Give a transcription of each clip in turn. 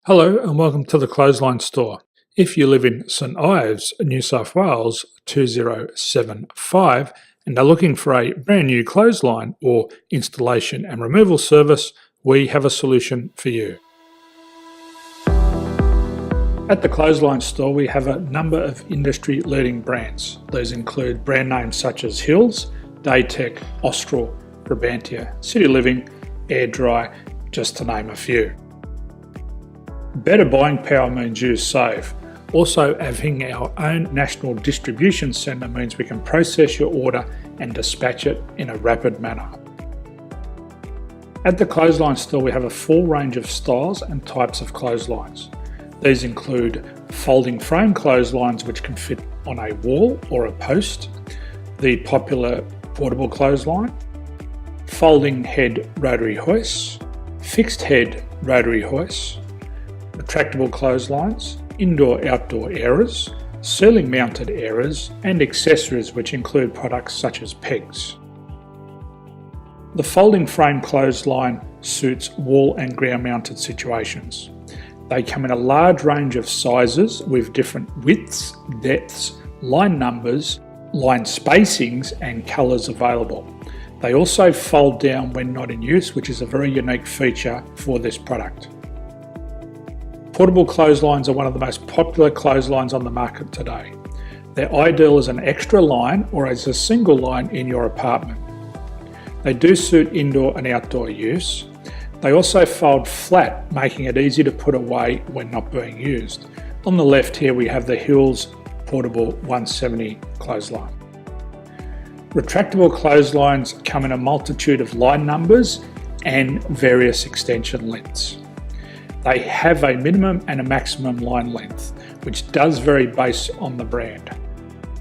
Hello and welcome to the Clothesline Store. If you live in St Ives, New South Wales 2075 and are looking for a brand new clothesline or installation and removal service, we have a solution for you. At the Clothesline Store we have a number of industry leading brands. These include brand names such as Hills, Daytech, Austral, Brabantia, City Living, Air Dry, just to name a few. Better buying power means you save. Also, having our own national distribution centre means we can process your order and dispatch it in a rapid manner. At the Clothesline Store we have a full range of styles and types of clotheslines. These include folding frame clotheslines which can fit on a wall or a post, the popular portable clothesline, folding head rotary hoists, fixed head rotary hoists, retractable clotheslines, indoor-outdoor airers, ceiling mounted airers and accessories which include products such as pegs. The folding frame clothesline suits wall and ground mounted situations. They come in a large range of sizes with different widths, depths, line numbers, line spacings and colours available. They also fold down when not in use, which is a very unique feature for this product. Portable clotheslines are one of the most popular clotheslines on the market today. They're ideal as an extra line or as a single line in your apartment. They do suit indoor and outdoor use. They also fold flat, making it easy to put away when not being used. On the left here we have the Hills Portable 170 clothesline. Retractable clotheslines come in a multitude of line numbers and various extension lengths. They have a minimum and a maximum line length, which does vary based on the brand.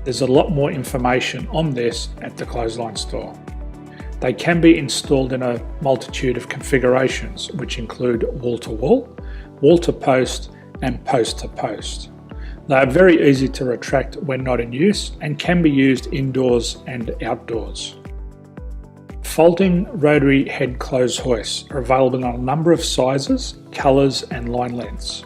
There's a lot more information on this at the Clothesline Store. They can be installed in a multitude of configurations, which include wall-to-wall, wall-to-post and post-to-post. They are very easy to retract when not in use and can be used indoors and outdoors. Folding rotary head clothes hoists are available in a number of sizes, colours and line lengths.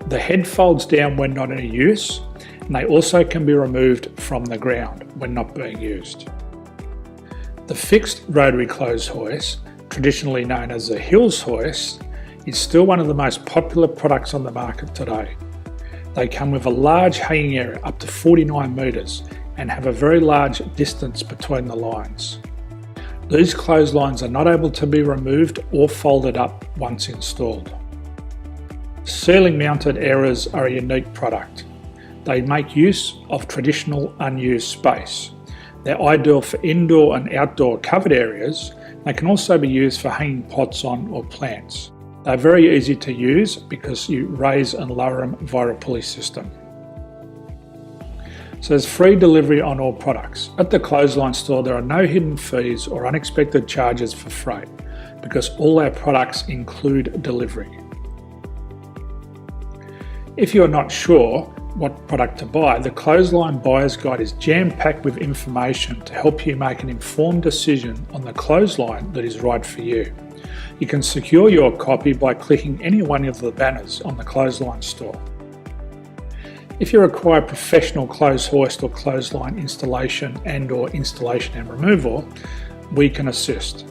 The head folds down when not in use and they also can be removed from the ground when not being used. The fixed rotary clothes hoist, traditionally known as the Hills hoist, is still one of the most popular products on the market today. They come with a large hanging area up to 49 metres and have a very large distance between the lines. These clotheslines are not able to be removed or folded up once installed. Ceiling mounted airers are a unique product. They make use of traditional unused space. They're ideal for indoor and outdoor covered areas. They can also be used for hanging pots on or plants. They're very easy to use because you raise and lower them via a pulley system. So there's free delivery on all products. At the Clothesline Store there are no hidden fees or unexpected charges for freight because all our products include delivery. If you are not sure what product to buy, the Clothesline Buyer's Guide is jam-packed with information to help you make an informed decision on the clothesline that is right for you. You can secure your copy by clicking any one of the banners on the Clothesline Store. If you require professional clothes hoist or clothesline installation and/or installation and removal, we can assist.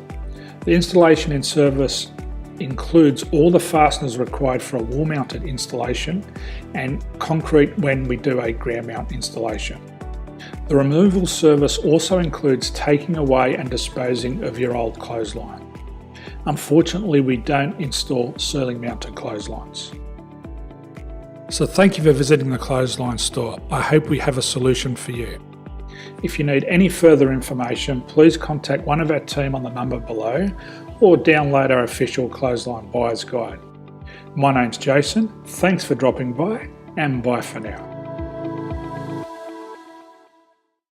The installation and service includes all the fasteners required for a wall-mounted installation and concrete when we do a ground mount installation. The removal service also includes taking away and disposing of your old clothesline. Unfortunately, we don't install ceiling mounted clotheslines. So thank you for visiting the Clothesline Store. I hope we have a solution for you. If you need any further information, please contact one of our team on the number below or download our official Clothesline Buyer's Guide. My name's Jason, thanks for dropping by and bye for now.